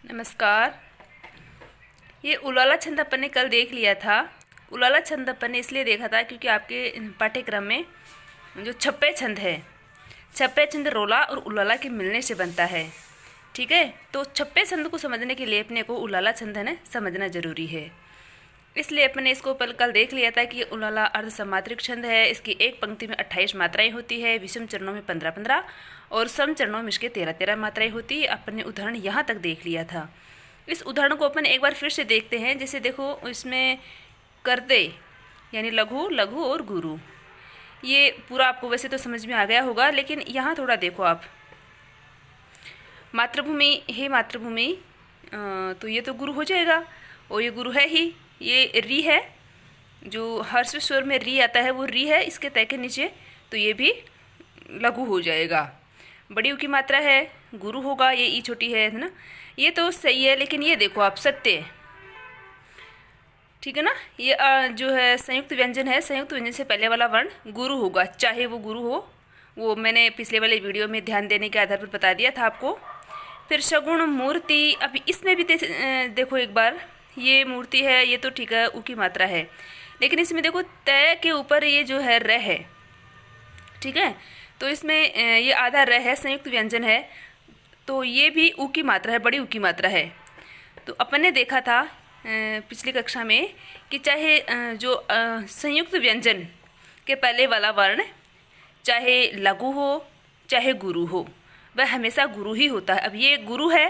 नमस्कार। ये उलाला छंद अपन ने कल देख लिया था। उलाला छंद अपन ने इसलिए देखा था क्योंकि आपके पाठ्यक्रम में जो छप्पे छंद है, छप्पे छंद रोला और उलाला के मिलने से बनता है। ठीक है, तो छप्पे छंद को समझने के लिए अपने को उलाला छंद है ना समझना जरूरी है। इसलिए अपन ने इसको कल देख लिया था कि उलाला अर्ध समात्रिक छंद है। इसकी एक पंक्ति में 28 मात्राएं होती है, विषम चरणों में 15-15 और सम चरणों में इसके 13-13 मात्राएं होती है। अपन ने उदाहरण यहाँ तक देख लिया था। इस उदाहरण को अपन एक बार फिर से देखते हैं। जैसे देखो, इसमें करते यानी लघु, लघु और गुरु, ये पूरा आपको वैसे तो समझ में आ गया होगा, लेकिन यहाँ थोड़ा देखो आप। मातृभूमि, हे मातृभूमि, तो ये तो गुरु हो जाएगा और ये गुरु है ही। ये री है, जो हर्ष स्वर में री आता है वो री है इसके तय के नीचे, तो ये भी लघु हो जाएगा। बड़ी ऊ की मात्रा है, गुरु होगा, ये ई छोटी है ना। ये तो सही है, लेकिन ये देखो आप, सत्य, ठीक है ना। ये जो है संयुक्त व्यंजन है, संयुक्त व्यंजन से पहले वाला वर्ण गुरु होगा, चाहे वो गुरु हो। वो मैंने पिछले वाले वीडियो में ध्यान देने के आधार पर बता दिया था आपको। फिर सगुण मूर्ति, अभी इसमें भी देखो एक बार, ये मूर्ति है, ये तो ठीक है, ऊ की मात्रा है, लेकिन इसमें देखो तय के ऊपर ये जो है र है, ठीक है। तो इसमें ये आधा र है, संयुक्त व्यंजन है, तो ये भी ऊ की मात्रा है, बड़ी ऊ की मात्रा है। तो अपन ने देखा था पिछली कक्षा में कि चाहे जो संयुक्त व्यंजन के पहले वाला वर्ण चाहे लघु हो चाहे गुरु हो, वह हमेशा गुरु ही होता है। अब ये गुरु है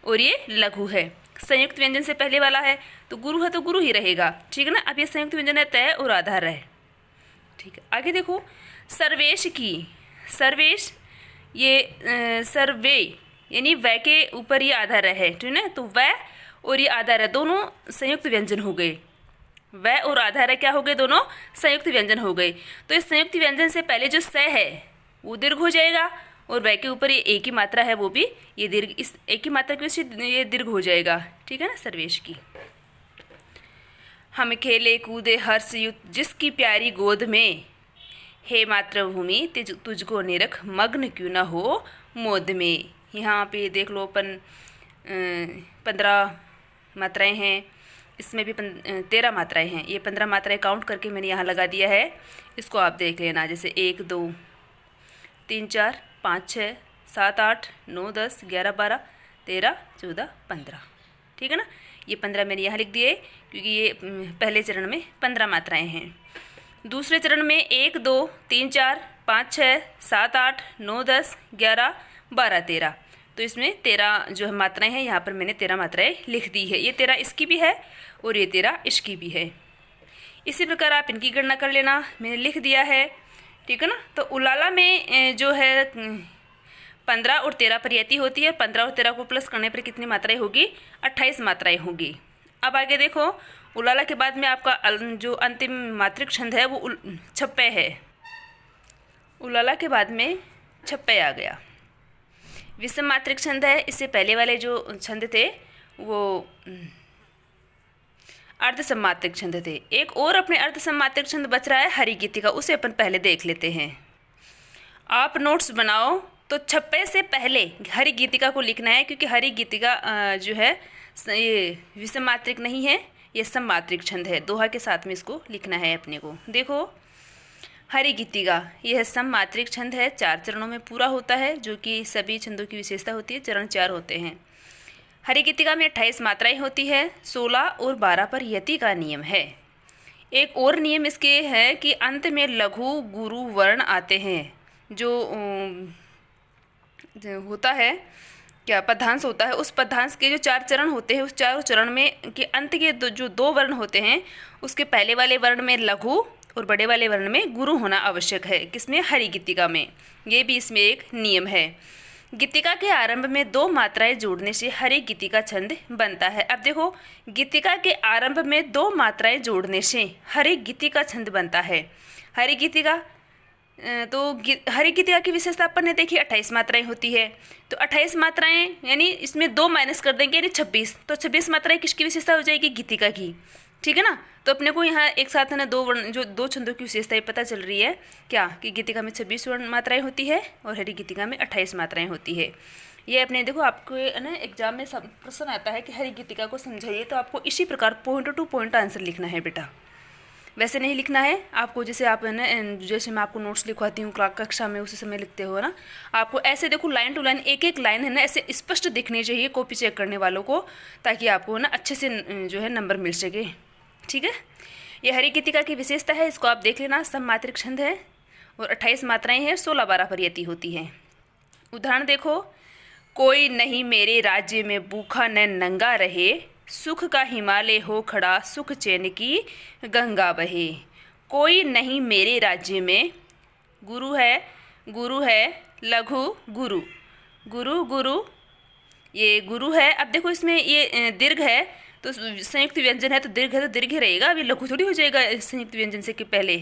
और ये लघु है, संयुक्त व्यंजन से पहले वाला है तो गुरु है तो गुरु ही रहेगा, ठीक है ना। अब ये संयुक्त व्यंजन है तय और आधार है, ठीक है। आगे देखो, सर्वेश की, सर्वेश ये सर्वे यानी वह के ऊपर ये आधार है, ठीक है ना। तो वह और ये आधार है, दोनों संयुक्त व्यंजन हो गए। वह और आधार है क्या हो गए, दोनों संयुक्त व्यंजन हो गए। तो इस संयुक्त व्यंजन से पहले जो स है वो दीर्घ हो जाएगा और वह के ऊपर ये एक ही मात्रा है, वो भी ये दीर्घ, इस एक ही मात्रा की वजह से ये दीर्घ हो जाएगा, ठीक है ना। सर्वेश की, हम खेले कूदे हर्ष युक्त जिसकी प्यारी गोद में, हे मातृभूमि तुझको निरख मग्न क्यों न हो मोद में। यहाँ पे देख लो अपन 15 मात्राएं हैं, इसमें भी 13 मात्राएं हैं। ये 15 मात्राएं काउंट करके मैंने यहाँ लगा दिया है, इसको आप देख लेना। जैसे 1 2 3 4 5 6 7 8 9 10 11 12 13 14 15, ठीक है ना। ये 15 मैंने यहाँ लिख दिए क्योंकि ये पहले चरण में 15 मात्राएं हैं। दूसरे चरण में 1 2 3 4 5 6 7 8 9 10 11 12 13, तो इसमें 13 जो है मात्राएं हैं, यहाँ पर मैंने 13 मात्राएं लिख दी है। ये 13 इसकी भी है और ये 13 इसकी भी है। इसी प्रकार आप इनकी गणना कर लेना, मैंने लिख दिया है, ठीक है ना। तो उलाला में जो है 15 और 13 पर यति होती है, 15 और 13 को प्लस करने पर कितनी मात्राएं होगी, 28 मात्राएं होगी। अब आगे देखो, उलाला के बाद में आपका जो अंतिम मात्रिक छंद है वो छप्पे है। उलाला के बाद में छप्पे आ गया। विषम मात्रिक छंद है, इससे पहले वाले जो छंद थे वो अर्ध सम्मात्रिक छंद थे। एक और अपने अर्ध सम्मात्रिक छंद बच रहा है हरि गीतिका, उसे अपन पहले देख लेते हैं। आप नोट्स बनाओ तो छप्पे से पहले हरि गीतिका को लिखना है, क्योंकि हरि गीतिका जो है ये विषम मात्रिक नहीं है, ये सम्मात्रिक छंद है। दोहा के साथ में इसको लिखना है अपने को। देखो, हरि गीतिका यह सम्मात्रिक छंद है, 4 चरणों में पूरा होता है, जो कि सभी छंदों की विशेषता होती है। चरण 4 होते हैं। हरि गीतिका में 28 मात्राएं होती है, 16 और 12 पर यति का नियम है। एक और नियम इसके है कि अंत में लघु गुरु वर्ण आते हैं। जो होता है क्या, पद्यांश होता है, उस पद्यांश के जो 4 चरण होते हैं, उस 4 चरण में के अंत के जो 2 वर्ण होते हैं, उसके पहले वाले वर्ण में लघु और बड़े वाले वर्ण में गुरु होना आवश्यक है। किसमें, हरि गीतिका में। ये भी इसमें एक नियम है। गीतिका के आरंभ में 2 मात्राएं जोड़ने से हरि गीतिका छंद बनता है। अब देखो, गीतिका के आरंभ में 2 मात्राएं जोड़ने से हरि गीतिका छंद बनता है। हरि गीतिका तो हरि गीतिका की विशेषता अपन ने देखी, 28 मात्राएं होती है। तो 28 मात्राएं यानी इसमें 2 माइनस कर देंगे यानी 26, तो 26 मात्राएं किसकी विशेषता हो जाएगी, गीतिका की, ठीक है ना। तो अपने को यहाँ एक साथ है ना 2 वर्ण, जो 2 छंदों की विशेषताएं पता चल रही है क्या, कि गीतिका में 26 वर्ण मात्राएं होती है और हरि गीतिका में 28 मात्राएं होती है। ये अपने देखो आपको है ना एग्जाम में सब प्रश्न आता है कि हरि गीतिका को समझाइए, तो आपको इसी प्रकार पॉइंट टू पॉइंट आंसर लिखना है बेटा, वैसे नहीं लिखना है आपको जैसे आप है ना जैसे मैं आपको नोट्स लिखवाती हूँ कक्षा में उसी समय लिखते हो ना, आपको ऐसे देखो लाइन टू लाइन एक एक लाइन है ना ऐसे स्पष्ट दिखनी चाहिए कॉपी चेक करने वालों को, ताकि आपको ना अच्छे से जो है नंबर मिल सके। ठीक है, ये हरि गीतिका की विशेषता है, इसको आप देख लेना। सम मात्रिक छंद है और 28 मात्राएं हैं, 16-12 परियति होती हैं। उदाहरण देखो, कोई नहीं मेरे राज्य में भूखा न नंगा रहे, सुख का हिमालय हो खड़ा सुख चैन की गंगा बहे। कोई नहीं मेरे राज्य में, गुरु है लघु गुरु, गुरु गुरु ये गुरु है। अब देखो इसमें ये दीर्घ है तो संयुक्त व्यंजन है तो दीर्घ है तो दीर्घ रहेगा, अभी लघु थोड़ी हो जाएगा संयुक्त व्यंजन से कि पहले।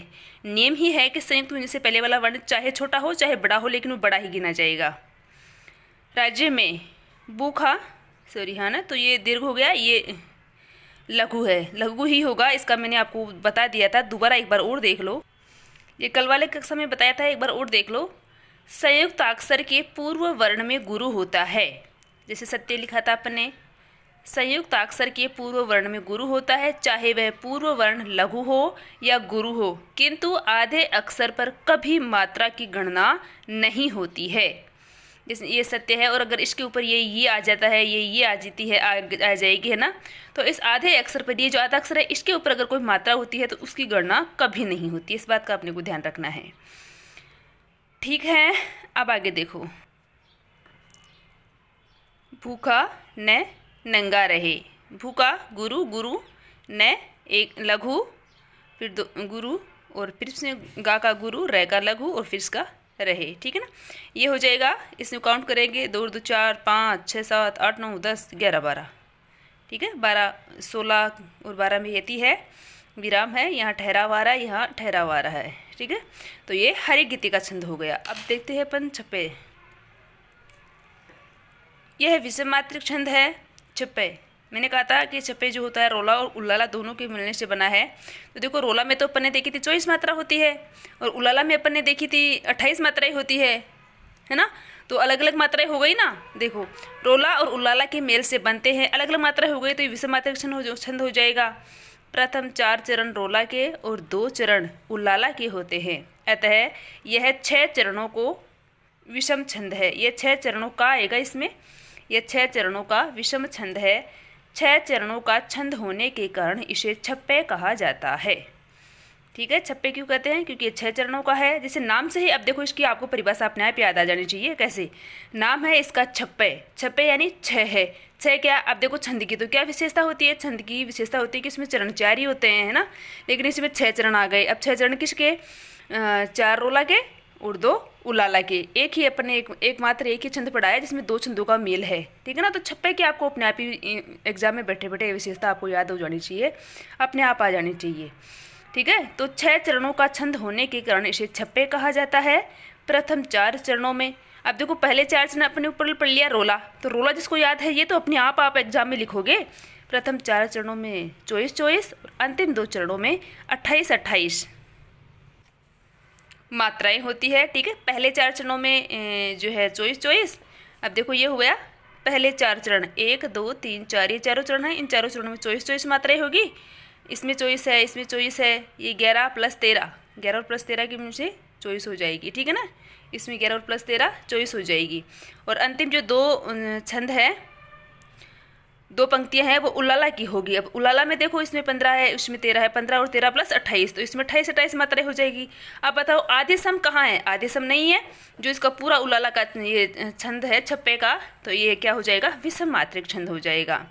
नियम ही है कि संयुक्त व्यंजन से पहले वाला वर्ण चाहे छोटा हो चाहे बड़ा हो, लेकिन वो बड़ा ही गिना जाएगा। राज्य में भूखा सॉरी हाँ ना, तो ये दीर्घ हो गया, ये लघु है, लघु ही होगा, इसका मैंने आपको बता दिया था। दोबारा एक बार और देख लो, ये कल वाले कक्षा में बताया था, एक बार और देख लो। संयुक्त अक्षर के पूर्व वर्ण में गुरु होता है, जैसे सत्य लिखा था अपने, संयुक्त अक्षर के पूर्व वर्ण में गुरु होता है, चाहे वह पूर्व वर्ण लघु हो या गुरु हो, किंतु आधे अक्षर पर कभी मात्रा की गणना नहीं होती है। जैसे ये सत्य है और अगर इसके ऊपर ये आ जाता है, ये आ जाती है, आ जाएगी है ना, तो इस आधे अक्षर पर ये जो आधा अक्षर है इसके ऊपर अगर कोई मात्रा होती है तो उसकी गणना कभी नहीं होती। इस बात का अपने को ध्यान रखना है। ठीक है, अब आगे देखो, भूखा न नंगा रहे, भूखा गुरु, गुरु न एक लघु, फिर दो गुरु और फिर इसमें गा का गुरु, रे का लघु और फिर इसका रहे। ठीक है ना, ये हो जाएगा। इसमें काउंट करेंगे 2 2 4 5 6 7 8 9 10 11 12। ठीक है, 12 16 और 12 में यति है, विराम है, यहाँ ठहराव आ रहा है, यहाँ ठहराव आ रहा है। ठीक है, तो ये हरि गीतिका छंद हो गया। अब देखते हैं अपन छप्पे। यह विषम मात्रिक छंद है छप्पे। मैंने कहा था कि छप्पे जो होता है रोला और उल्लाला दोनों के मिलने से बना है। तो देखो रोला में तो अपन ने देखी थी 24 मात्रा होती है और उल्लाला में अपन ने देखी थी 28 मात्राएं होती है ना, तो अलग अलग मात्राएं हो गई ना। देखो रोला और उल्लाला के मेल से बनते हैं, अलग अलग मात्राएं हो गई तो ये विषम मात्रिक छंद हो जाएगा। प्रथम 4 चरण रोला के और 2 चरण उल्लाला के होते हैं, अतः यह 6 चरणों को विषम छंद है। यह 6 चरणों का आएगा इसमें, यह 6 चरणों का विषम छंद है। 6 चरणों का छंद होने के कारण इसे छप्पे कहा जाता है। ठीक है, छप्पे क्यों कहते हैं? क्योंकि ये 6 चरणों का है। जैसे नाम से ही अब देखो इसकी आपको परिभाषा अपने आप याद आ जानी चाहिए। कैसे? नाम है इसका छप्पे, छप्पे यानी 6 है। 6 क्या? अब देखो छंद की तो क्या विशेषता होती है? छंद की विशेषता होती है कि इसमें चरण 4 ही होते हैं, है ना, लेकिन इसमें 6 चरण आ गए। अब 6 चरण किसके? 4 रोला के और 2 उलाला के। एक ही अपने एक मात्र एक ही छंद पढ़ा है जिसमें 2 छंदों का मेल है। ठीक है ना, तो छप्पे की आपको अपने आप ही एग्जाम में बैठे बैठे विशेषता आपको याद हो जानी चाहिए, अपने आप आ जानी चाहिए। ठीक है, तो 6 चरणों का छंद होने के कारण इसे छप्पे कहा जाता है। प्रथम 4 चरणों में अब देखो पहले 4 चरण अपने ऊपर पढ़ लिया रोला, तो रोला जिसको याद है ये तो अपने आप एग्जाम में लिखोगे। प्रथम 4 चरणों में 24 और अंतिम 2 चरणों में 28 मात्राएं होती है। ठीक है, पहले 4 चरणों में जो है 24। अब देखो ये हो गया पहले 4 चरण, 1 2 3 4, ये चारों चरण हैं। इन चारों चरणों में 24 मात्राएं होगी। इसमें 24 है, इसमें 24 है, ये 11 + 13, 11 और +13 की मुझे 24 हो जाएगी। ठीक है ना, इसमें 11 और +13 24 हो जाएगी। और अंतिम जो 2 छंद है, 2 पंक्तियां हैं, वो उलाला की होगी। अब उलाला में देखो इसमें 15 है, उसमें 13 है, 15 और 13 + 28, तो इसमें 28 मात्राएं हो जाएगी। अब बताओ आधे सम कहाँ है? आधे सम नहीं है, जो इसका पूरा उलाला का ये छंद है छप्पे का, तो ये क्या हो जाएगा? विषम मात्रिक छंद हो जाएगा।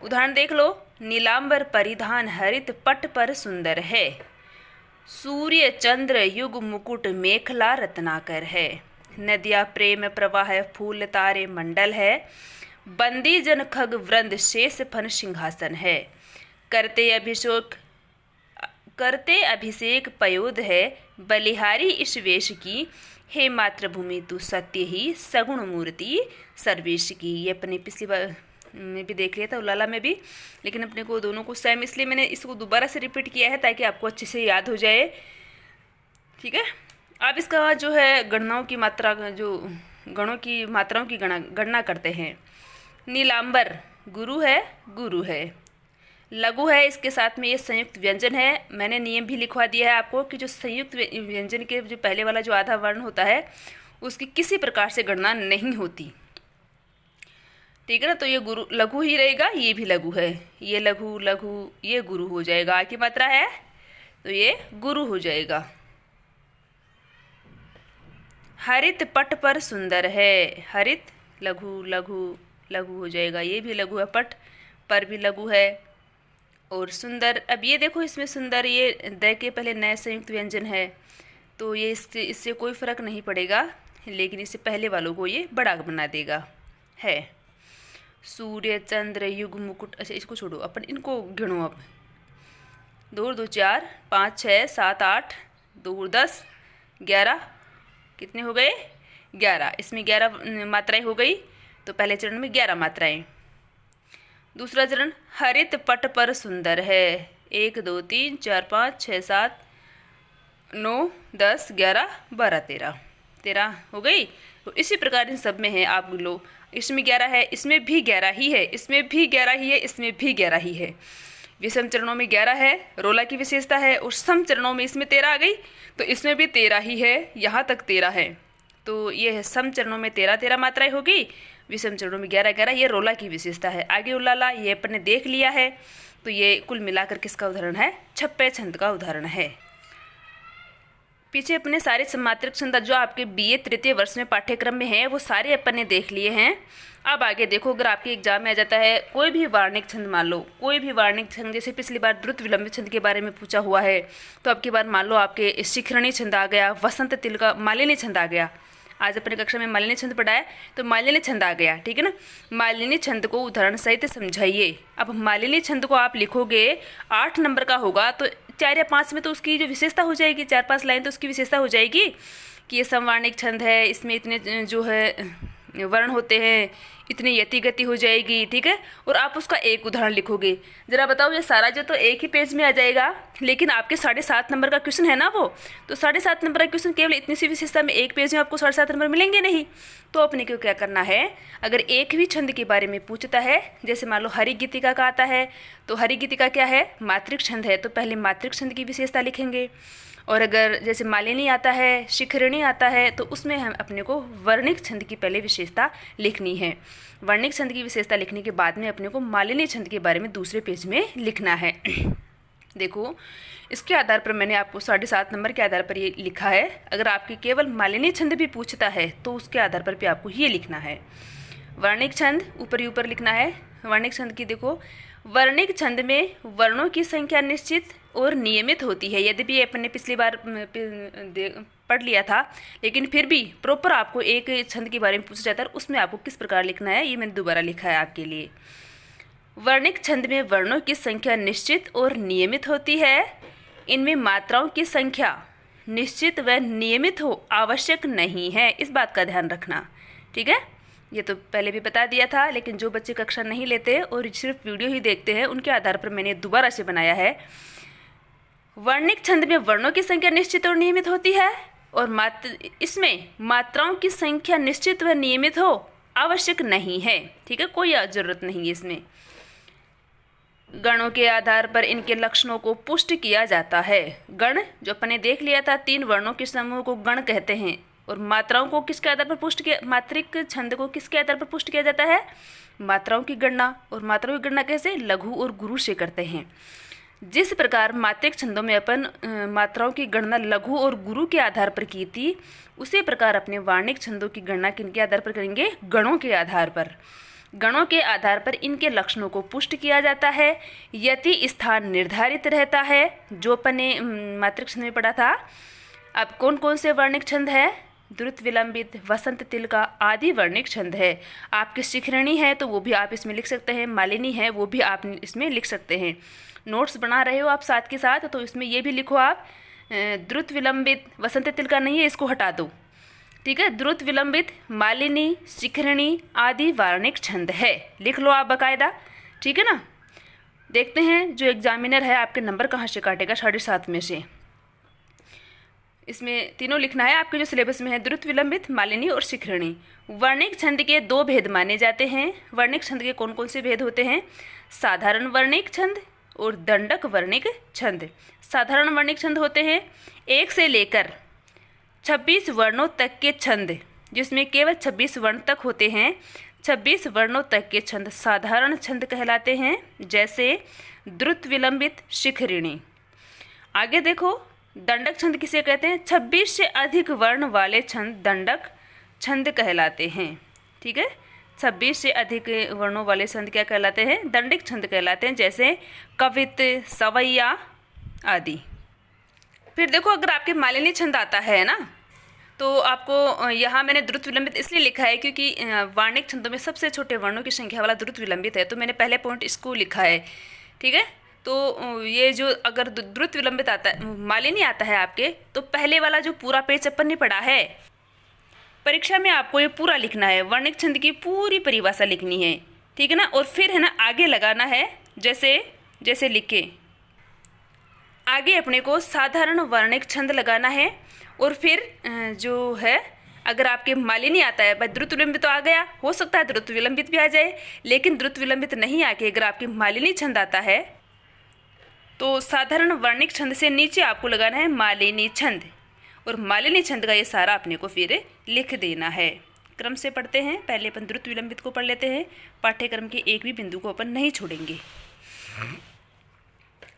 उदाहरण देख लो, नीलांबर परिधान हरित पट पर सुंदर है, सूर्य चंद्र युग मुकुट मेखला रत्नाकर है, नदिया प्रेम प्रवाह फूल तारे मंडल है, बंदी जन खग वृंद शेष फन सिंहासन है, करते अभिषेक पयोध है, बलिहारी इस वेश की, हे मातृभूमि तू सत्य ही सगुण मूर्ति सर्वेश की। ये अपने पिछली बार में भी देख लिया था उलाला में भी, लेकिन अपने को दोनों को सेम, इसलिए मैंने इसको दोबारा से रिपीट किया है ताकि आपको अच्छे से याद हो जाए। ठीक है, अब इसका जो है गणनाओं की मात्रा का जो गणों की मात्राओं की गणना करते हैं। नीलांबर गुरु है। लघु है, इसके साथ में ये संयुक्त व्यंजन है। मैंने नियम भी लिखवा दिया है आपको कि जो संयुक्त व्यंजन के जो पहले वाला जो आधा वर्ण होता है उसकी किसी प्रकार से गणना नहीं होती, ठीक है ना। तो ये गुरु लघु ही रहेगा, ये भी लघु है, ये लघु लघु ये गुरु हो जाएगा। आ की मात्रा है तो ये गुरु हो जाएगा। हरित पट पर सुंदर है, हरित लघु लघु लघु हो जाएगा, ये भी लघु है, पट पर भी लघु है। और सुंदर, अब ये देखो इसमें सुंदर ये द के पहले नए संयुक्त व्यंजन है तो ये इससे कोई फर्क नहीं पड़ेगा, लेकिन इससे पहले वालों को ये बड़ा बना देगा। है सूर्य चंद्र युग मुकुट, अच्छा इसको छोड़ो, अपन इनको गिनो अब। 2 2 4 5 6 7 8 2 10 11, कितने हो गए 11। इसमें 11 मात्राएं हो गई, तो पहले चरण में 11 मात्राएं। दूसरा चरण हरित पट पर सुंदर है, 1 2 3 4 5 6 7 9 10 11 12 13 हो गई। तो इसी प्रकार इन सब में है, आप लो इसमें 11 है, इसमें भी 11 ही है, इसमें भी 11 ही है, इसमें भी 11 ही है। विषम चरणों में 11 है, रोला की विशेषता है, और सम चरणों में इसमें 13 आ गई तो इसमें भी 13 ही है, यहाँ तक 13 है। तो ये है सम चरणों में 13 मात्राएं होगी, विषम चरणों में 11 ये रोला की विशेषता है। आगे उलाला ये अपन ने देख लिया है, तो ये कुल मिलाकर किसका उदाहरण है, छप्पे छंद का उदाहरण है। पीछे अपने सारे सम्मात्रक छंद जो आपके बीए तृतीय वर्ष में पाठ्यक्रम में है वो सारे अपन ने देख लिए हैं। अब आगे देखो, अगर आपके एग्जाम में आ जाता है कोई भी वार्णिक छंद, मान लो कोई भी वार्णिक छंद, जैसे पिछली बार द्रुत विलंबित छंद के बारे में पूछा हुआ है, तो अब की बार मान लो आपके शिखरणी छंद आ गया, वसंत तिलका मालिनी छंद आ गया। आज अपने कक्षा में मालिनी छंद पढ़ा है तो मालिनी छंद आ गया, ठीक है ना। मालिनी छंद को उदाहरण सहित समझाइए। अब मालिनी छंद को आप लिखोगे 8 नंबर का होगा, तो 4 या 5 में तो उसकी जो विशेषता हो जाएगी, 4-5 लाइन तो उसकी विशेषता हो जाएगी कि ये समवार्णिक छंद है, इसमें इतने जो है वर्ण होते हैं, इतनी यति गति हो जाएगी, ठीक है। और आप उसका एक उदाहरण लिखोगे। जरा बताओ, ये सारा जो तो एक ही पेज में आ जाएगा, लेकिन आपके 7.5 नंबर का क्वेश्चन है ना वो, तो 7.5 नंबर का क्वेश्चन केवल इतनी सी विशेषता में एक पेज में आपको 7.5 नंबर मिलेंगे नहीं। तो अपने को क्या करना है, अगर एक भी छंद के बारे में पूछता है, जैसे मान लो हरि गीतिका का आता है, तो हरि गीतिका क्या है, मात्रिक छंद है, तो पहले मात्रिक छंद की विशेषता लिखेंगे। और अगर जैसे मालिनी आता है, शिखरणी आता है, तो उसमें हम अपने को वर्णिक छंद की पहले विशेषता लिखनी है। वर्णिक छंद की विशेषता लिखने के बाद में अपने को मालिनी छंद के बारे में दूसरे पेज में लिखना है। देखो, इसके आधार पर मैंने आपको 7.5 नंबर के आधार पर ये लिखा है। अगर आपके केवल मालिनी छंद भी पूछता है तो उसके आधार पर भी आपको ये लिखना है। वर्णिक छंद ऊपर ही ऊपर लिखना है। वर्णिक छंद की देखो, वर्णिक छंद में वर्णों की संख्या निश्चित और नियमित होती है। यद्यपि अपन ने पिछली बार पढ़ लिया था, लेकिन फिर भी प्रॉपर आपको एक छंद के बारे में पूछा जाता है, उसमें आपको किस प्रकार लिखना है ये मैंने दोबारा लिखा है आपके लिए। वर्णिक छंद में वर्णों की संख्या निश्चित और नियमित होती है। इनमें मात्राओं की संख्या निश्चित व नियमित हो आवश्यक नहीं है, इस बात का ध्यान रखना, ठीक है। ये तो पहले भी बता दिया था, लेकिन जो बच्चे कक्षा नहीं लेते और सिर्फ वीडियो ही देखते हैं उनके आधार पर मैंने दोबारा से बनाया है। वर्णिक छंद में वर्णों की संख्या निश्चित और नियमित होती है, और इसमें मात्राओं की संख्या निश्चित व नियमित हो आवश्यक नहीं है, ठीक है, कोई जरूरत नहीं है इसमें। गणों के आधार पर इनके लक्षणों को पुष्ट किया जाता है। गण जो अपने देख लिया था, 3 वर्णों के समूह को गण कहते हैं। और मात्राओं को किसके आधार पर पुष्ट किया, मात्रिक छंद को किसके आधार पर पुष्ट किया जाता है, मात्राओं की गणना। और मात्राओं की गणना कैसे, लघु और गुरु से करते हैं। जिस प्रकार मात्रिक छंदों में अपन मात्राओं की गणना लघु और गुरु के आधार पर की थी, उसी प्रकार अपने वार्णिक छंदों की गणना किनके आधार पर करेंगे, गणों के आधार पर। गणों के आधार पर इनके लक्षणों को पुष्ट किया जाता है। यति स्थान निर्धारित रहता है, जो अपन ने मात्रिक छंद में पढ़ा था। अब कौन कौन से वर्णिक छंद है, द्रुत विलंबित, वसंत तिलका आदि वर्णिक छंद है। आपकी शिखरणी है तो वो भी आप इसमें लिख सकते हैं, मालिनी है वो भी आप इसमें लिख सकते हैं। नोट्स बना रहे हो आप साथ के साथ, तो इसमें ये भी लिखो आप, द्रुत विलंबित, वसंत तिलका नहीं है, इसको हटा दो, ठीक है। द्रुत विलंबित, मालिनी, शिखरणी आदि वार्णिक छंद है, लिख लो आप बाकायदा, ठीक है ना। देखते हैं जो एग्जामिनर है आपके नंबर कहाँ से काटेगा 7.5 में से। इसमें तीनों लिखना है आपके जो सिलेबस में है, द्रुत, विलंबित, मालिनी और शिखरिणी। वर्णिक छंद के 2 भेद माने जाते हैं। वर्णिक छंद के कौन कौन से भेद होते हैं? साधारण वर्णिक छंद और दंडक वर्णिक छंद। साधारण वर्णिक छंद होते हैं 1 से लेकर 26 वर्णों तक के छंद, जिसमें केवल 26 वर्ण तक होते हैं। 26 वर्णों तक के छंद साधारण छंद कहलाते हैं, जैसे द्रुत, विलंबित, शिखरिणी। आगे देखो, दंडक छंद किसे कहते हैं? 26 से अधिक वर्ण वाले छंद दंडक छंद कहलाते हैं। ठीक है, 26 से अधिक वर्णों वाले छंद क्या कहलाते हैं? दंडिक छंद कहलाते हैं, जैसे कवित, सवैया आदि। फिर देखो, अगर आपके मालिनी छंद आता है ना, तो आपको यहाँ मैंने द्रुत, विलंबित इसलिए लिखा है क्योंकि वार्णिक छंदों में सबसे छोटे वर्णों की संख्या वाला द्रुत, विलंबित है, तो मैंने पहले पॉइंट इसको लिखा है। ठीक है, तो ये जो अगर द्रुत, विलंबित आता है, मालिनी आता है आपके, तो पहले वाला जो पूरा पेज अपन ने पढ़ा है, परीक्षा में आपको ये पूरा लिखना है, वर्णिक छंद की पूरी परिभाषा लिखनी है। ठीक है ना, और फिर है ना आगे लगाना है, जैसे जैसे लिखे आगे अपने को साधारण वर्णिक छंद लगाना है। और फिर जो है, अगर आपके मालिनी आता है, द्रुत, विलंबित तो आ गया, हो सकता है द्रुत, विलंबित भी आ जाए, लेकिन द्रुत, विलंबित नहीं आके अगर आपके मालिनी छंद आता है, तो साधारण वर्णिक छंद से नीचे आपको लगाना है मालिनी छंद, और मालिनी छंद का ये सारा अपने को फिर लिख देना है। क्रम से पढ़ते हैं, पहले अपन द्रुत, विलंबित को पढ़ लेते हैं, पाठ्यक्रम के एक भी बिंदु को अपन नहीं छोड़ेंगे।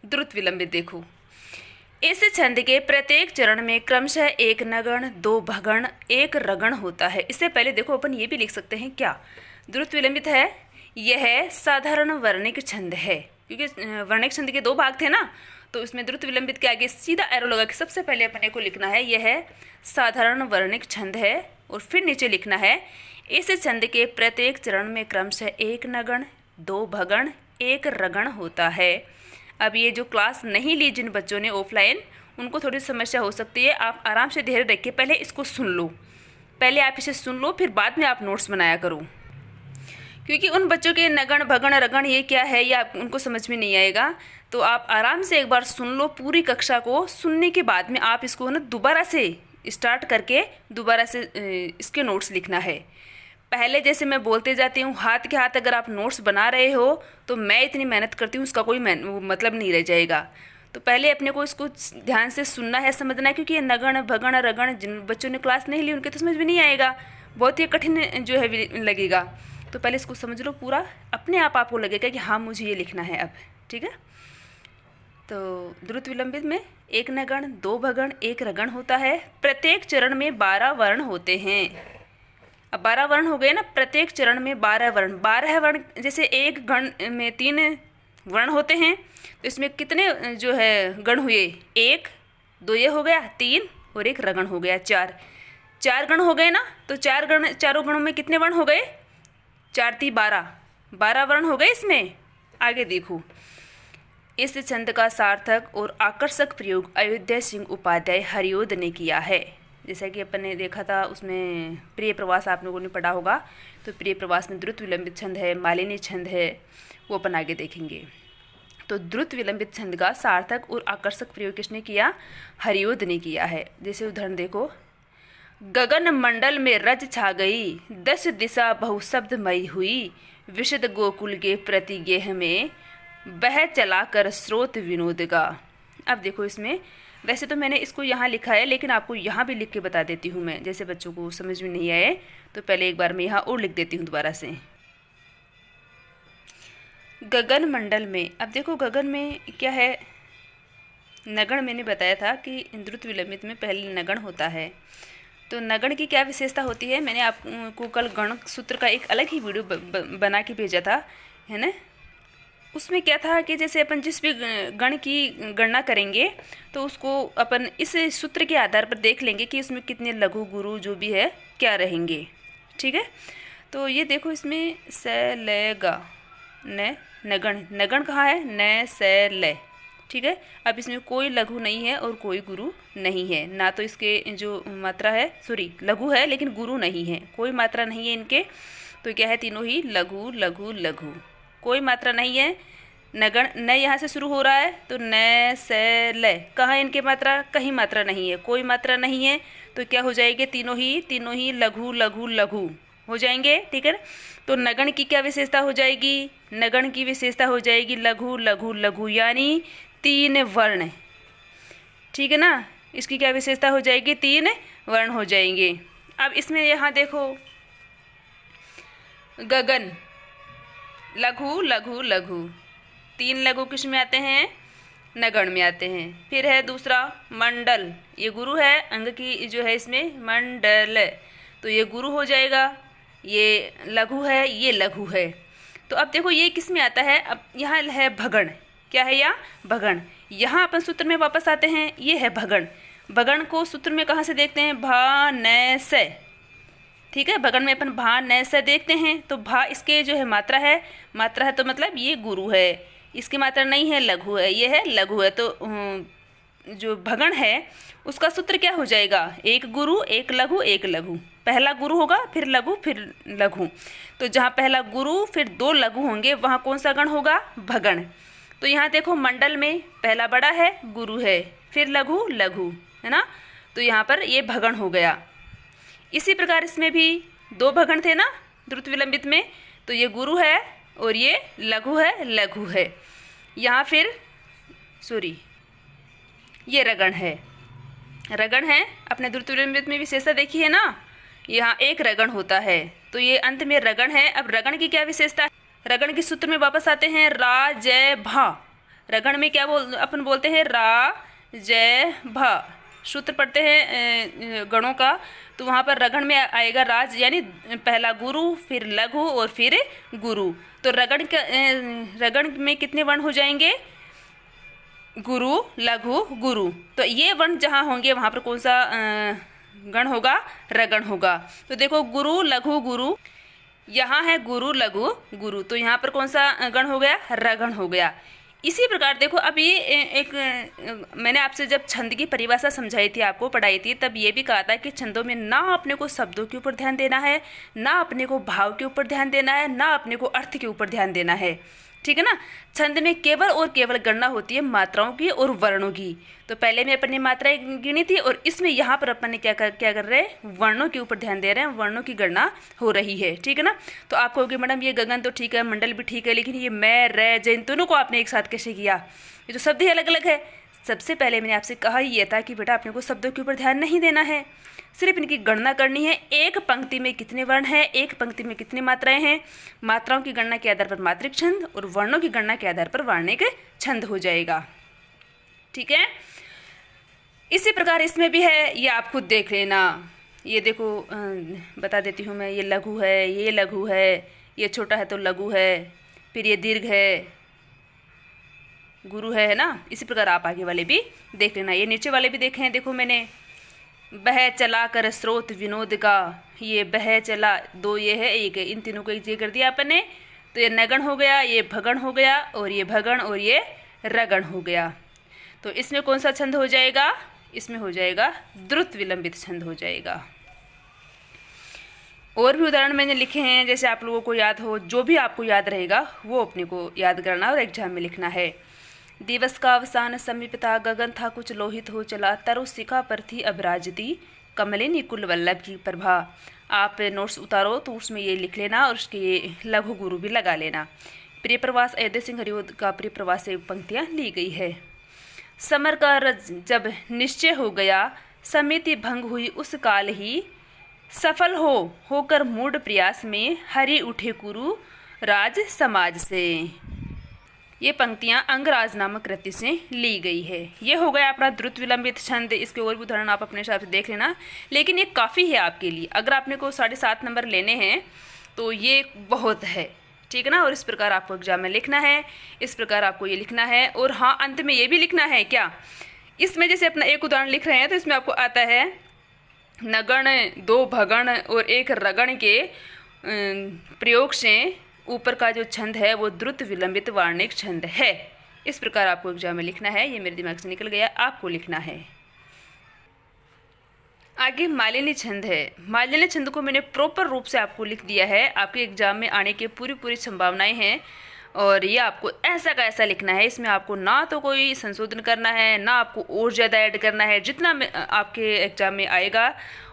द्रुत, विलंबित देखो, इस छंद के प्रत्येक चरण में क्रमशः 1 नगण, 2 भगण, 1 रगण होता है। इससे पहले देखो अपन ये भी लिख सकते हैं, क्या द्रुत, विलंबित है, यह साधारण वर्णिक छंद है, क्योंकि वर्णिक छंद के 2 भाग थे ना, तो इसमें द्रुत, विलंबित के आगे सीधा एरो लगा के सबसे पहले अपने को लिखना है यह साधारण वर्णिक छंद है, और फिर नीचे लिखना है इस छंद के प्रत्येक चरण में क्रमशः 1 नगण, 2 भगण, 1 रगण होता है। अब ये जो क्लास नहीं ली जिन बच्चों ने ऑफलाइन, उनको थोड़ी समस्या हो सकती है, आप आराम से धैर्य रख के पहले इसको सुन लो, पहले आप इसे सुन लो, फिर बाद में आप नोट्स बनाया करो, क्योंकि उन बच्चों के नगण, भगण, रगण ये क्या है, ये आप उनको समझ में नहीं आएगा। तो आप आराम से एक बार सुन लो पूरी कक्षा को, सुनने के बाद में आप इसको ना दोबारा से स्टार्ट करके दोबारा से इसके नोट्स लिखना है। पहले जैसे मैं बोलते जाती हूँ, हाथ के हाथ अगर आप नोट्स बना रहे हो, तो मैं इतनी मेहनत करती हूँ उसका कोई मतलब नहीं रह जाएगा। तो पहले अपने को इसको ध्यान से सुनना है, समझना है, क्योंकि ये नगण, भगण, रगण जिन बच्चों ने क्लास नहीं ली उनके तो समझ में नहीं आएगा, बहुत ही कठिन जो है लगेगा। तो पहले इसको समझ लो पूरा, अपने आप आपको लगेगा कि हाँ मुझे ये लिखना है अब। ठीक है, तो द्रुत, विलंबित में 1 नगण, 2 भगण, 1 रगण होता है। प्रत्येक चरण में 12 वर्ण होते हैं। अब 12 वर्ण हो गए ना, प्रत्येक चरण में 12 वर्ण। 12 वर्ण, जैसे एक गण में 3 वर्ण होते हैं, तो इसमें कितने जो है गण हुए? 1, 2 ये हो गया, 3 और 1 रगण हो गया, 4 गण हो गए ना। तो 4 गण, चारों गणों में कितने वर्ण हो गए? 4 × 3 = 12 वर्ण हो गए इसमें। आगे देखो, इस छंद का सार्थक और आकर्षक प्रयोग अयोध्या सिंह उपाध्याय हरिओद ने किया है। जैसा कि अपन ने देखा था उसमें प्रिय प्रवास आप लोगों ने पढ़ा होगा, तो प्रिय प्रवास में द्रुत, विलंबित छंद है, मालिनी छंद है, वो अपन आगे देखेंगे। तो द्रुत, विलंबित छंद का सार्थक और आकर्षक प्रयोग किसने किया? हरिओद ने किया है। जैसे उदाहरण देखो, गगन मंडल में रज छा गई, 10 दिशा बहुशब्दमयी हुई, विशद गोकुल के प्रति गेह में बह चला कर स्रोत विनोद का। अब देखो इसमें, वैसे तो मैंने इसको यहाँ लिखा है, लेकिन आपको यहाँ भी लिख के बता देती हूँ मैं, जैसे बच्चों को समझ में नहीं आए तो पहले एक बार मैं यहाँ और लिख देती हूँ दोबारा से। गगन मंडल में, अब देखो गगन में क्या है, नगण मैंने बताया था कि द्रुत, विलंबित में पहले नगण होता है। तो नगण की क्या विशेषता होती है, मैंने आपको कल गण सूत्र का एक अलग ही वीडियो बना के भेजा था, है ना। उसमें क्या था कि जैसे अपन जिस भी गण की गणना करेंगे, तो उसको अपन इस सूत्र के आधार पर देख लेंगे कि उसमें कितने लघु, गुरु जो भी है क्या रहेंगे। ठीक है, तो ये देखो इसमें स, ल, ग, न, नगण, नगण कहाँ है? न, स, ल। ठीक है, अब इसमें कोई लघु नहीं है और कोई गुरु नहीं है, ना तो इसके जो मात्रा है, सॉरी लघु है लेकिन गुरु नहीं है, कोई मात्रा नहीं है इनके। तो क्या है? तीनों ही लघु, लघु, लघु, कोई मात्रा नहीं है, नगण न यहाँ से शुरू हो रहा है तो न से ल, कहाँ इनके मात्रा, कहीं मात्रा नहीं है, कोई मात्रा नहीं है, तो क्या हो जाएंगे, तीनों ही लघु लघु लघु हो जाएंगे। ठीक है ना। तो नगण की क्या विशेषता हो जाएगी, नगण की विशेषता हो जाएगी लघु लघु लघु, यानी 3 वर्ण। ठीक है ना। इसकी क्या विशेषता हो जाएगी, 3 वर्ण हो जाएंगे। अब इसमें यहाँ देखो, गगन लघु लघु लघु, 3 लघु किस में आते हैं, नगण में आते हैं। फिर है दूसरा मंडल, ये गुरु है, अंग की जो है इसमें मंडल, तो ये गुरु हो जाएगा। ये लघु है, ये लघु है। तो अब देखो ये किस में आता है, अब यहाँ है भगण, क्या है यहाँ, भगण। यहाँ अपन सूत्र में वापस आते हैं, ये है भगण। भगण को सूत्र में कहाँ से देखते हैं, भा न से। ठीक है, भगण में अपन भा न से देखते हैं, तो भा इसके जो है मात्रा है, मात्रा है तो मतलब ये गुरु है, इसकी मात्रा नहीं है, लघु है, ये है लघु है। तो जो भगण है उसका सूत्र क्या हो जाएगा, एक गुरु एक लघु एक लघु। पहला गुरु होगा, फिर लघु, फिर लघु। तो जहाँ पहला गुरु फिर 2 लघु होंगे, वहाँ कौन सा गण होगा, भगण। तो यहाँ देखो मंडल में पहला बड़ा है, गुरु है, फिर लघु लघु, है ना। तो यहाँ पर ये भगण हो गया। इसी प्रकार इसमें भी 2 भगण थे ना द्रुत विलंबित में, तो ये गुरु है और ये लघु है, लघु है। यहाँ फिर ये रगण है, रगण है। अपने द्रुत विलंबित में विशेषता देखी है ना, यहाँ एक रगण होता है, तो ये अंत में रगण है। अब रगण की क्या विशेषता है, रगण के सूत्र में वापस आते हैं, रा जय भा। रगण में क्या अपन बोलते हैं, रा जय भा। सूत्र पढ़ते हैं गणों का, तो वहाँ पर रगण में आएगा राज, यानी पहला गुरु, फिर लघु और फिर गुरु। तो रगण में कितने वर्ण हो जाएंगे, गुरु लघु गुरु। तो ये वर्ण जहाँ होंगे वहाँ पर कौन सा गण होगा, रगण होगा। तो देखो गुरु लघु गुरु, यहाँ है गुरु लघु गुरु, तो यहाँ पर कौन सा गण हो गया, रगण हो गया। इसी प्रकार देखो, अब ये एक मैंने आपसे जब छंद की परिभाषा समझाई थी, आपको पढ़ाई थी, तब ये भी कहा था कि छंदों में ना अपने को शब्दों के ऊपर ध्यान देना है, ना अपने को भाव के ऊपर ध्यान देना है, ना अपने को अर्थ के ऊपर ध्यान देना है। ठीक है ना। छंद में केवल और केवल गणना होती है मात्राओं की और वर्णों की। तो पहले में अपन ने मात्राएं गिनी थी, और इसमें यहाँ पर अपन ने क्या कर रहे हैं, वर्णों के ऊपर ध्यान दे रहे हैं, वर्णों की गणना हो रही है। ठीक है ना। तो आप कहोगे मैडम ये गगन तो ठीक है, मंडल भी ठीक है, लेकिन ये मैं रे जय इन दोनों को आपने एक साथ कैसे किया, ये तो शब्द ही अलग अलग है। सबसे पहले मैंने आपसे कहा ही ये था कि बेटा अपने को शब्दों के ऊपर ध्यान नहीं देना है, सिर्फ इनकी गणना करनी है। एक पंक्ति में कितने वर्ण हैं, एक पंक्ति में कितनी मात्राएं हैं, मात्राओं की गणना के आधार पर मात्रिक छंद और वर्णों की गणना के आधार पर वर्णिक छंद हो जाएगा। ठीक है। इसी प्रकार इसमें भी है, ये आप खुद देख लेना। ये देखो बता देती हूँ मैं, ये लघु है, ये लघु है, ये छोटा है तो लघु है, फिर ये दीर्घ है, गुरु है ना। इसी प्रकार आप आगे वाले भी देख लेना। ये नीचे वाले भी देखे हैं, देखो मैंने बह चला कर स्रोत विनोद का, ये बह चला 2 ये है, 1 है, इन तीनों को एक जगह कर दिया अपन ने, तो ये नगण हो गया, ये भगण हो गया, और ये भगण और ये रगण हो गया। तो इसमें कौन सा छंद हो जाएगा, इसमें हो जाएगा द्रुत विलंबित छंद हो जाएगा। और भी उदाहरण मैंने लिखे हैं, जैसे आप लोगों को याद हो, जो भी आपको याद रहेगा वो अपने को याद करना और एग्जाम में लिखना है। दिवस का अवसान समीप था, गगन था कुछ लोहित हो चला, तरु शिखा पर थी अभराजती, कमलिनी कुल वल्लभ की प्रभा। आप नोट्स उतारो तो उसमें ये लिख लेना, और उसके ये लघु गुरु भी लगा लेना। प्रिय प्रवास अयोध्या सिंह हरिओद का प्रिय प्रवास से पंक्तियाँ ली गई है। समर का रज जब निश्चय हो गया, समिति भंग हुई उस काल ही, सफल होकर मूढ़ प्रयास में, हरि उठे कुरु राज समाज से। ये पंक्तियाँ अंगराज नामक कृति से ली गई है। ये हो गया अपना द्रुत विलंबित छंद। इसके और भी उदाहरण आप अपने हिसाब से देख लेना, लेकिन ये काफ़ी है आपके लिए। अगर आपने को 7.5 नंबर लेने हैं तो ये बहुत है। ठीक है ना। और इस प्रकार आपको एग्जाम में लिखना है, इस प्रकार आपको ये लिखना है। और हाँ, अंत में ये भी लिखना है क्या, इसमें जैसे अपना एक उदाहरण लिख रहे हैं तो इसमें आपको आता है नगण, 2 भगण और 1 रगण के प्रयोग से ऊपर का जो छंद है वो द्रुत विलंबित वार्णिक छंद है। इस प्रकार आपको एग्जाम में लिखना है। ये मेरे दिमाग से निकल गया, आपको लिखना है। आगे मालिनी छंद है। मालिनी छंद को मैंने प्रॉपर रूप से आपको लिख दिया है, आपके एग्जाम में आने की पूरी संभावनाएं हैं। और ये आपको ऐसा का ऐसा लिखना है। इसमें आपको ना तो कोई संशोधन करना है, ना आपको और ज़्यादा ऐड करना है। जितना आपके एग्जाम में आएगा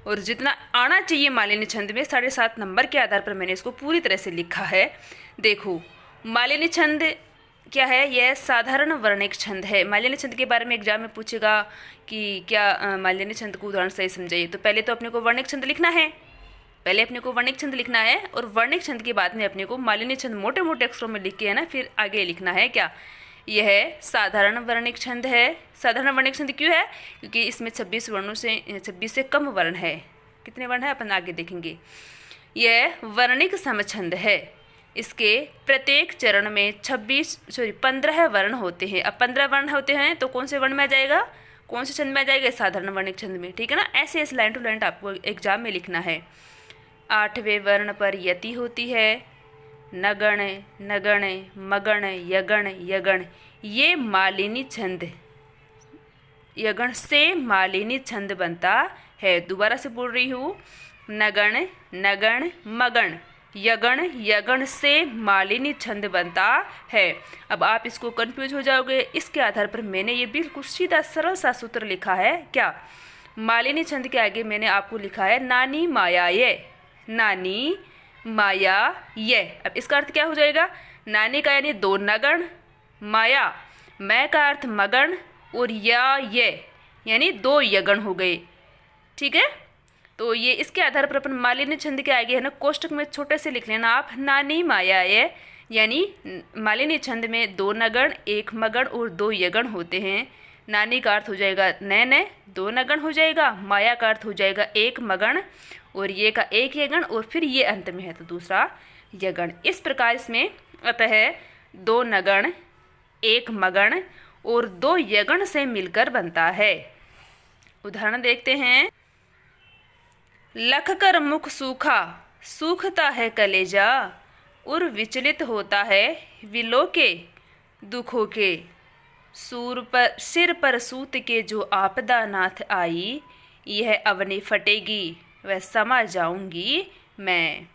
और जितना आना चाहिए मालिनी छंद में 7.5 नंबर के आधार पर मैंने इसको पूरी तरह से लिखा है। देखो मालिनी छंद क्या है, यह साधारण वर्णिक छंद है। मालिनी छंद के बारे में एग्जाम में पूछेगा कि क्या मालिनी छंद को उदाहरण सही समझाइए, तो पहले तो अपने को वर्णिक छंद लिखना है, पहले अपने को वर्णिक छंद लिखना है और वर्णिक छंद के बाद में अपने को मालिनी छंद मोटे मोटे अक्षरों में लिख के है ना फिर आगे लिखना है क्या, यह साधारण वर्णिक छंद है। साधारण वर्णिक छंद क्यों है, क्योंकि इसमें 26 से कम वर्ण है। कितने वर्ण है अपन आगे देखेंगे। यह वर्णिक समछंद है। इसके प्रत्येक चरण में 15 वर्ण होते हैं। अब 15 वर्ण होते हैं तो कौन से वर्ण में आ जाएगा, कौन से छंद में आ जाएगा, साधारण वर्णिक छंद में। ठीक है ना, ऐसे ऐसे लाइन टू लाइन आपको एग्जाम में लिखना है। 8वें वर्ण पर यति होती है। नगण, नगण, मगण, यगण, यगण, ये मालिनी छंद, यगण से मालिनी छंद बनता है। दोबारा से बोल रही हूँ, नगण, नगण, मगण, यगण, यगण से मालिनी छंद बनता है। अब आप इसको कंफ्यूज हो जाओगे, इसके आधार पर मैंने ये बिल्कुल सीधा सरल सा सूत्र लिखा है। क्या, मालिनी छंद के आगे मैंने आपको लिखा है नानी माया ये, नानी माया ये। अब इसका अर्थ क्या हो जाएगा, नानी का यानी 2 नगण, माया मैं का अर्थ मगण, और या ये यानी 2 यगण हो गए। ठीक है, तो ये इसके आधार पर अपन मालिनी छंद के आगे है ना कोष्टक में छोटे से लिख लेना आप, नानी माया ये, यानी मालिनी छंद में 2 नगण, 1 मगण और 2 यगण होते हैं। नानी का अर्थ हो जाएगा नैने, 2 नगण हो जाएगा, माया का अर्थ हो जाएगा 1 मगण, और ये का 1 यगण, और फिर ये अंत में है तो दूसरा यगण। इस प्रकार इसमें अतः 2 नगण, 1 मगण और 2 यगण से मिलकर बनता है। उदाहरण देखते हैं। लख कर मुख सूखा, सूखता है कलेजा, उर विचलित होता है विलोके दुखों के। सिर पर सूत के जो आपदा नाथ आई, यह अवनी फटेगी वह समा जाऊंगी मैं।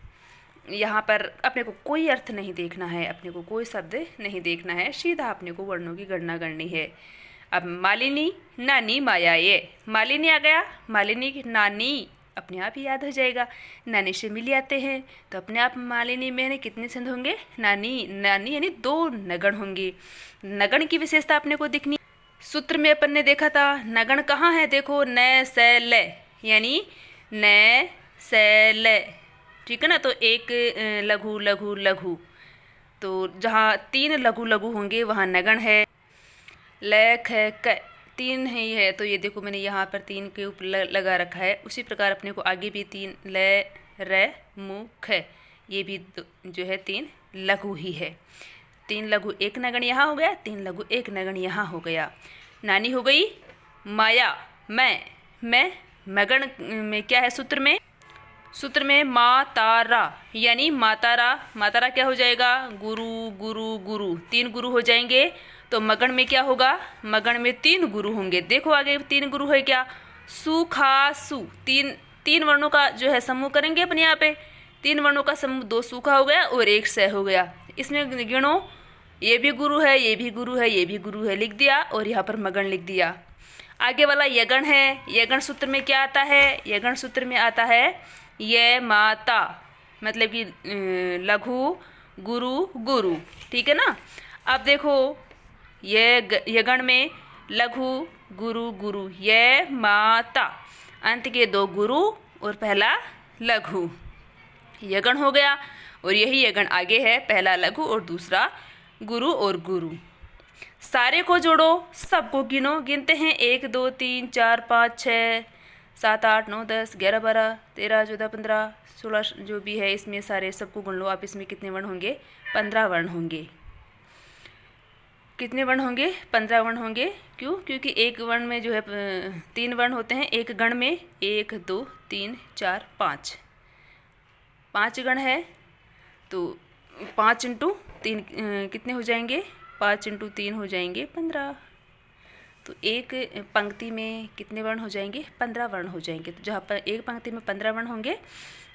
यहाँ पर अपने को कोई अर्थ नहीं देखना है, अपने को कोई शब्द नहीं देखना है, सीधा अपने को वर्णों की गणना करनी है। अब मालिनी, नानी, माया ये, मालिनी आ गया, मालिनी की नानी अपने आप ही याद हो जाएगा। नानी से मिल आते हैं तो अपने आप मालिनी में कितने छंद होंगे, नानी, नानी यानी 2 नगण होंगे। नगण की विशेषता अपने को दिखनी। सूत्र में अपन ने देखा था नगण कहाँ है, देखो न से ले, यानी न से ले। ठीक है ना, तो 1 लघु लघु लघु, तो जहाँ 3 लघु लघु होंगे वहाँ नगण है। लेख है क 3 ही है, तो ये देखो मैंने यहाँ पर 3 के ऊपर लगा रखा है। उसी प्रकार अपने को आगे भी 3 ले रे मु ख, ये भी जो है 3 लघु ही है। 3 लघु 1 नगण यहाँ हो गया, 3 लघु 1 नगण यहाँ हो गया। नानी हो गई, माया मैं मगण में क्या है सूत्र में, सूत्र में मातारा, यानी मातारा, मातारा क्या हो जाएगा, गुरु गुरु गुरु, 3 गुरु हो जाएंगे। तो मगण में क्या होगा, मगण में 3 गुरु होंगे। देखो आगे 3 गुरु है क्या, सूखा सु, 3 वर्णों का जो है समूह करेंगे अपने यहाँ पे। 3 वर्णों का समूह, 2 सूखा हो गया और 1 सह हो गया। इसमें गिनो, ये भी गुरु है, ये भी गुरु है, ये भी गुरु है, लिख दिया, और यहाँ पर मगण लिख दिया। आगे वाला यगण है। यगण सूत्र में क्या आता है, यगण सूत्र में आता है ये माता, मतलब कि लघु गुरु गुरु। ठीक है ना। अब देखो ये यगण में लघु गुरु गुरु, ये माता, अंत के 2 गुरु और पहला लघु, यगण हो गया। और यही यगण आगे है, पहला लघु और दूसरा गुरु और गुरु। सारे को जोड़ो, सबको गिनो, गिनते हैं 1 2 3 4 5 6 7 8 9 10 11 12 13 14 15 16 जो भी है इसमें सारे सबको गिन लो आप। इसमें कितने वर्ण होंगे, 15 वर्ण होंगे। कितने वर्ण होंगे, 15 वर्ण होंगे। क्यों, क्योंकि एक वर्ण में जो है 3 वर्ण होते हैं एक गण में। 1 2 3 4 5 गण है, तो 5 × 3 कितने हो जाएंगे, 5 × 3 हो जाएंगे 15। तो एक पंक्ति में कितने वर्ण हो जाएंगे, 15 वर्ण हो जाएंगे। तो जहाँ पर एक पंक्ति में 15 वर्ण होंगे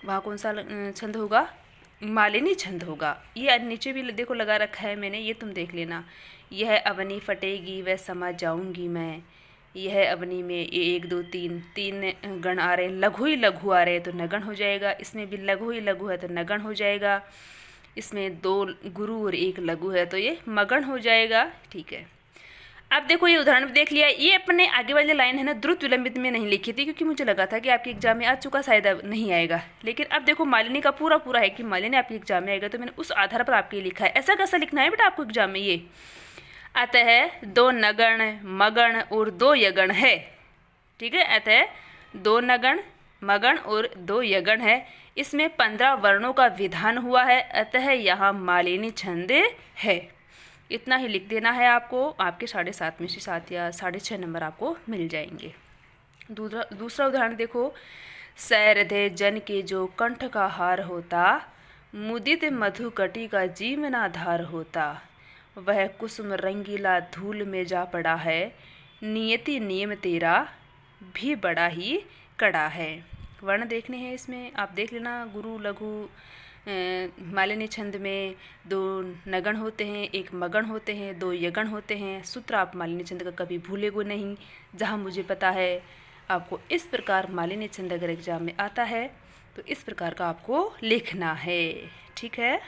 वहाँ कौन सा छंद होगा, मालिनी छंद होगा। ये नीचे भी देखो लगा रखा है मैंने, ये तुम देख लेना। यह अवनी फटेगी वह समा जाऊंगी मैं, यह अवनी में ये 1 2 3 गण आ रहे हैं, लघु ही लघु आ रहे हैं तो नगण हो जाएगा। इसमें भी लघु ही लघु है तो नगण हो जाएगा। इसमें 2 गुरु और 1 लघु है तो ये मगण हो जाएगा। ठीक है, अब देखो ये उदाहरण देख लिया। ये अपने आगे वाली लाइन है ना द्रुत विलंबित में नहीं लिखी थी, क्योंकि मुझे लगा था कि आपके एग्जाम में आ चुका, शायद अब नहीं आएगा। लेकिन अब देखो मालिनी का पूरा पूरा है कि मालिनी आपके एग्जाम में आएगा, तो मैंने उस आधार पर आपके लिखा है। ऐसा कैसा लिखना है बेटा आपको एग्जाम में, ये अतः 2 नगण मगण और 2 यगण है। ठीक है, अतः 2 नगण मगण और 2 यगण है। इसमें 15 वर्णों का विधान हुआ है, अतः यहाँ मालिनी छंद है। इतना ही लिख देना है आपको, आपके 7.5 में से 7 या 6.5 नंबर आपको मिल जाएंगे। दूसरा उदाहरण देखो। सैरधे जन के जो कंठ का हार होता, मुदित मधुकटी का जीवनाधार होता, वह कुसुम रंगीला धूल में जा पड़ा है, नियति नियम तेरा भी बड़ा ही कड़ा है। वर्ण देखने हैं इसमें, आप देख लेना। गुरु लघु मालिनी छंद में 2 नगण होते हैं, 1 मगण होते हैं, 2 यगण होते हैं। सूत्र आप मालिनी छंद का कभी भूलेगो नहीं। जहाँ मुझे पता है आपको इस प्रकार मालिनी छंद अगर एग्जाम में आता है तो इस प्रकार का आपको लिखना है। ठीक है,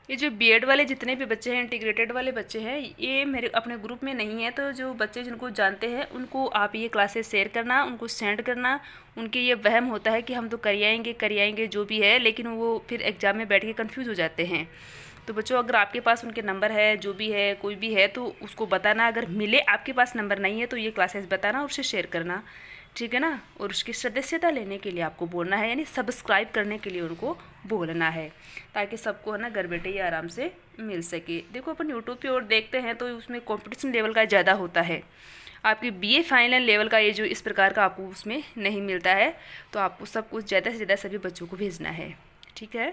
ये जो बीएड वाले जितने भी बच्चे हैं, इंटीग्रेटेड वाले बच्चे हैं, ये मेरे अपने ग्रुप में नहीं है, तो जो बच्चे जिनको जानते हैं उनको आप ये क्लासेस शेयर करना, उनको सेंड करना। उनके ये वहम होता है कि हम तो करिएंगे जो भी है, लेकिन वो फिर एग्ज़ाम में बैठ के कन्फ्यूज़ हो जाते हैं। तो बच्चों अगर आपके पास उनके नंबर है, जो भी है कोई भी है, तो उसको बताना। अगर मिले आपके पास नंबर नहीं है तो ये क्लासेस बताना और उसे शेयर करना। ठीक है ना, और उसकी सदस्यता लेने के लिए आपको बोलना है, यानी सब्सक्राइब करने के लिए उनको बोलना है, ताकि सबको है ना घर बैठे ही आराम से मिल सके। देखो अपन यूट्यूब पे और देखते हैं तो उसमें कंपटीशन लेवल का ज़्यादा होता है। आपकी बीए फाइनल लेवल का ये जो इस प्रकार का आपको उसमें नहीं मिलता है, तो आपको सब कुछ ज़्यादा से ज़्यादा सभी बच्चों को भेजना है। ठीक है।